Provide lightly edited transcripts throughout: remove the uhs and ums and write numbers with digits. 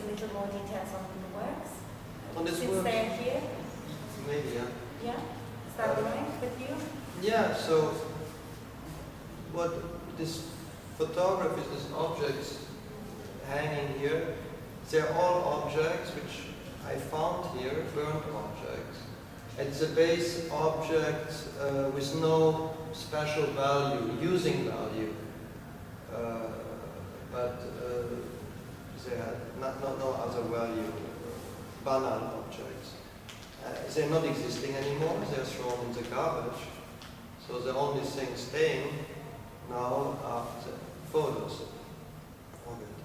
a little more details on the works? On this Since work? they're here? Maybe, yeah. Yeah? Is that all right with you? Yeah, so what this photography, these objects hanging here, they're all objects which I found here, burnt objects. It's a base object with no special value, using value, but they had no other value, banal objects. They're not existing anymore, they're thrown in the garbage. So the only thing staying now are the photos of it.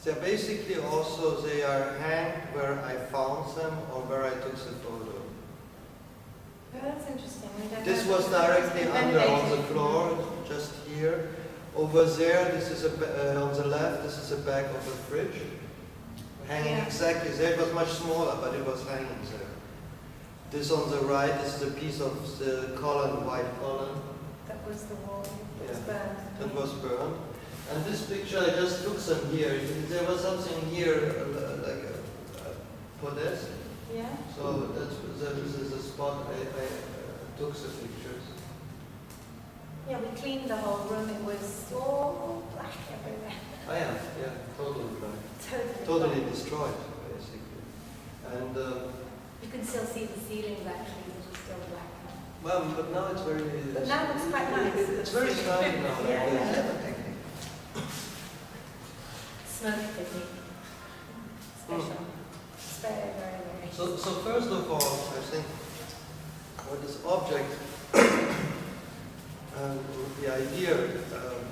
They're basically also, they are hanged where I found them or where I took the photo. Oh, that's interesting. This was directly under on the floor, just here. Over there, this is on the left, this is the back of a fridge. Hanging exactly there. It was much smaller, but it was hanging there. This on the right, this is a piece of the column, white column. That was the wall that was burned. That was burned. And this picture, I just took some here. There was something here, like a podest. Yeah. So this is the spot I took the pictures. Yeah, we cleaned the whole room. It was all black everywhere. I am, yeah, totally black. Totally Totally destroyed, basically. And you can still see the ceilings actually, which is still black. well, but now it's very. But now it's quite nice. It's very shiny now. Yeah, like yeah. this. Smoke technique. Special. It's very, very, very. So first of all, I think what this object, the idea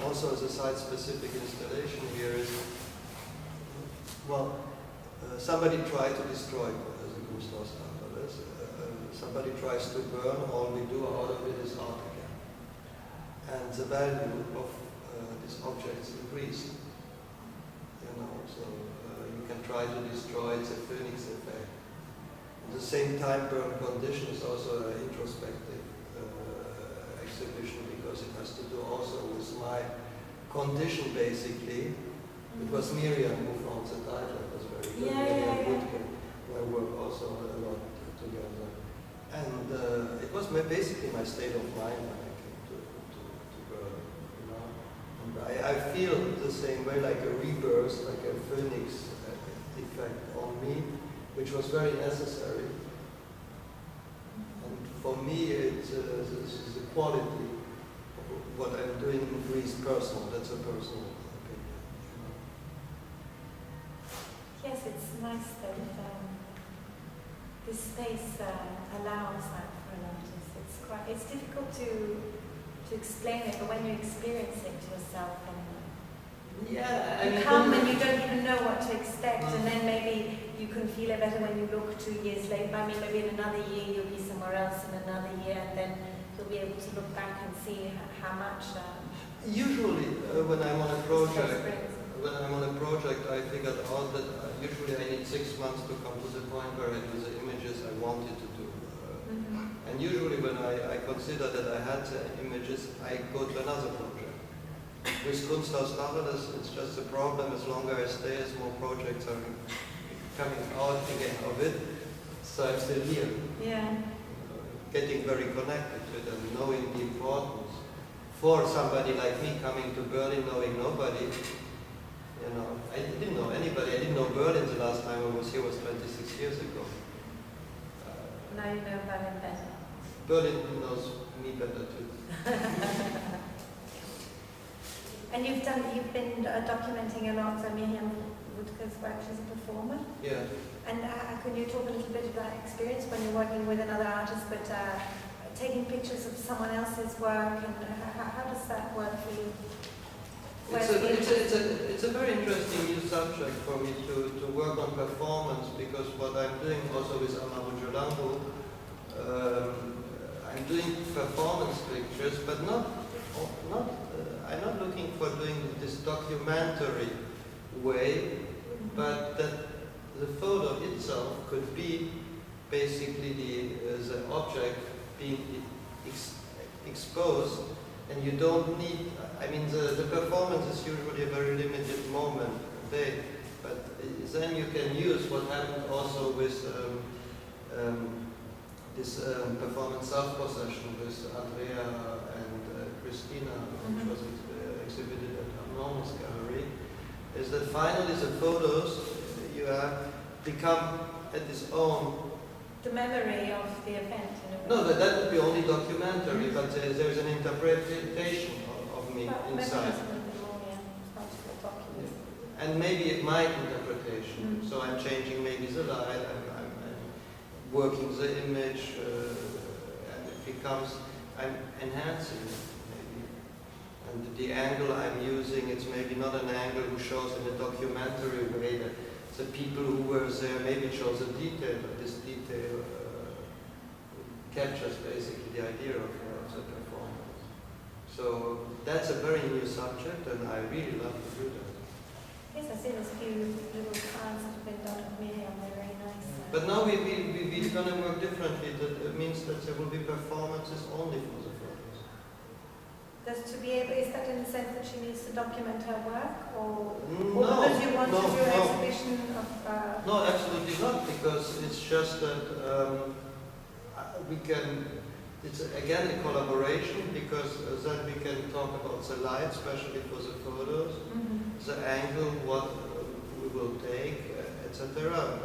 also as a site-specific installation here is, well, somebody tried to destroy the Kunsthaus Tacheles. Somebody tries to burn, all we do out of it is art again. And the value of these objects increased. You know, so you can try to destroy, it's a phoenix effect. At the same time, burn condition is also an introspective exhibition because it has to do also with my condition basically. It was Miriam who found the title, it was very good. Miriam Woodkin, who I work also a lot together. And it was basically my state of mind when I came to burn, you know. And I feel the same way, like a rebirth, like a phoenix effect on me, which was very necessary. And for me, it's the quality of what I'm doing in Greece personal. That's a personal opinion. You know? Yes, it's nice that this space allows that for an artist. It's difficult to explain it, but when you experience it yourself, and yeah, I you mean, come and you don't even know what to expect, and then maybe you can feel it better when you look 2 years later. I mean, maybe in another year you'll be somewhere else in another year, and then you'll be able to look back and see how much. Usually, when I'm on a project, I figured out that usually I need 6 months to come to the point where I do the images I wanted to do. And usually when I consider that I had the images, I go to another project. With Kunsthaus Tacheles, it's just a problem. As longer I stay, as more projects are coming out again of it. So I'm still here. Yeah. Getting very connected to it and knowing the importance. For somebody like me coming to Berlin, knowing nobody, you know, I didn't know anybody. I didn't know Berlin the last time I was here was 26 years ago. Now you know Berlin better. Berlin knows me better too. And you've been documenting a lot of Miriam Woodkin's work as a performer. Yeah. And could you talk a little bit about that experience when you're working with another artist, but taking pictures of someone else's work, and how does that work for you? It's a very interesting new subject for me to work on performance, because what I'm doing also with Amaru Jolango, I'm doing performance pictures, but I'm not looking for doing this documentary way, but that the photo itself could be basically the object being exposed, and you don't need, I mean, the performance is usually a very limited moment today. But then you can use what happened also with this performance self-possession with Andrea and Christina, which was exhibited at Enormous Gallery, is that finally the photos you have become at its own. The memory of the event. No, that would be only documentary, but there is an interpretation of me inside. And maybe my interpretation. So I'm changing maybe the light, I'm working the image, and it becomes, I'm enhancing it maybe. And the angle I'm using, it's maybe not an angle who shows in a documentary way that the people who were there, maybe it shows a detail, but this detail captures basically the idea of the performance. So that's a very new subject, and I really love to do that. Yes, I see there's a few little cards that have been done of Miriam, they're very nice. But now we're going to work differently. That means that there will be performances only for the photos. Does to be able, is that in the sense that she needs to document her work, or No, because you want to do an no. exhibition of... No, absolutely not, because it's just that we can, it's again a collaboration, because then we can talk about the light, especially for the photos, the angle, what we will take, etc.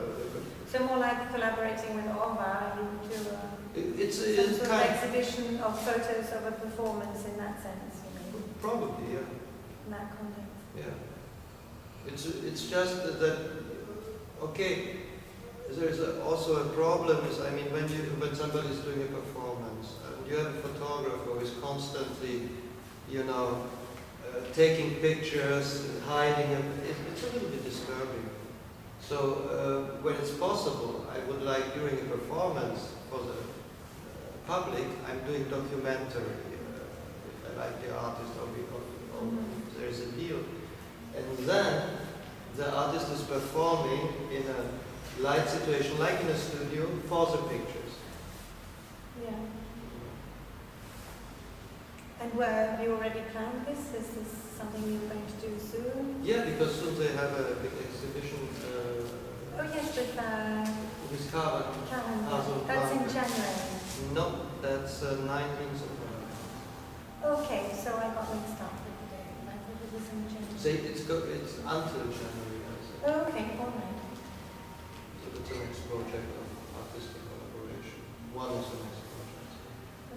So more like collaborating with Orva, you do It's some sort of kind exhibition of photos of a performance in that sense, you mean, probably, yeah. in that context. Yeah. It's just that, okay, there's also a problem is, I mean, when somebody is doing a performance, and you have a photographer who is constantly, taking pictures, hiding them, it's a little bit disturbing. So when it's possible, I would like during a performance for the public, I'm doing documentary. If I like the artist or there is a deal. And then the artist is performing in a light situation, like in a studio, for the pictures. Yeah. And where have you already planned this? Is this something you're going to do soon? Yeah, because soon they have a big exhibition. Oh yes, with Karen. That's in January. No, that's 19th of November. Okay, so I got mixed up with the day. I thought it was in January. It's until January. Oh, okay, all right. So it's the next project of artistic collaboration. One is the next project.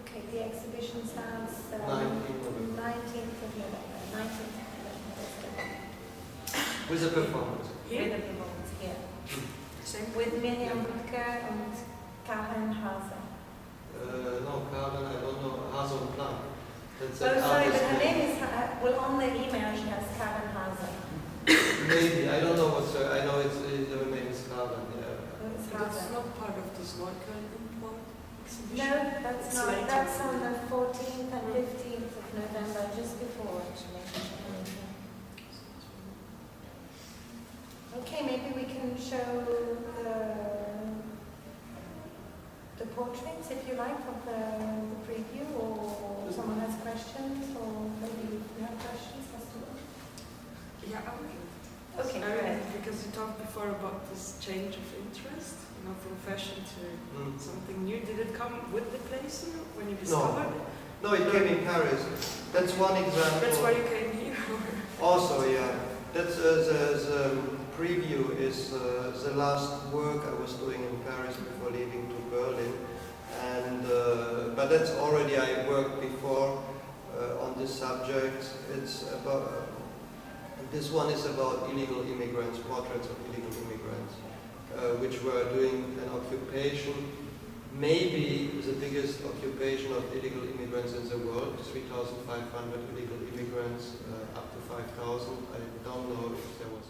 Okay, the exhibition starts 19th of November. 19th of November. 19th of November. With a performance. With a performance here. With Miriam Butker and Karen Hauser. No, Karen, I don't know. Hazel Plank. That's Oh, sorry, but her name. name is, well, on the email she has Karen Hauser. Maybe. I don't know what's her. I know her name is Karen. Yeah. It's That's Hauser. not part of this Neukölln import exhibition? No, that's It's not. later. That's on the 14th and 15th of November, just before actually. Okay, maybe we can show the portraits, if you like, of the preview, or someone has questions, or maybe you have questions as to what? Yeah, I would. Okay, I great. mean, because you talked before about this change of interest, from fashion to something new. Did it come with the place when you discovered it? No, it came in Paris. That's one example. That's why you came here? Also, yeah. That's the preview is the last work I was doing in Paris before leaving to Berlin. And but that's already, I worked before on this subject. It's about, this one is about illegal immigrants, portraits of illegal immigrants, which were doing an occupation, maybe the biggest occupation of illegal immigrants in the world, 3,500 illegal immigrants, up to 5,000. I don't know if there was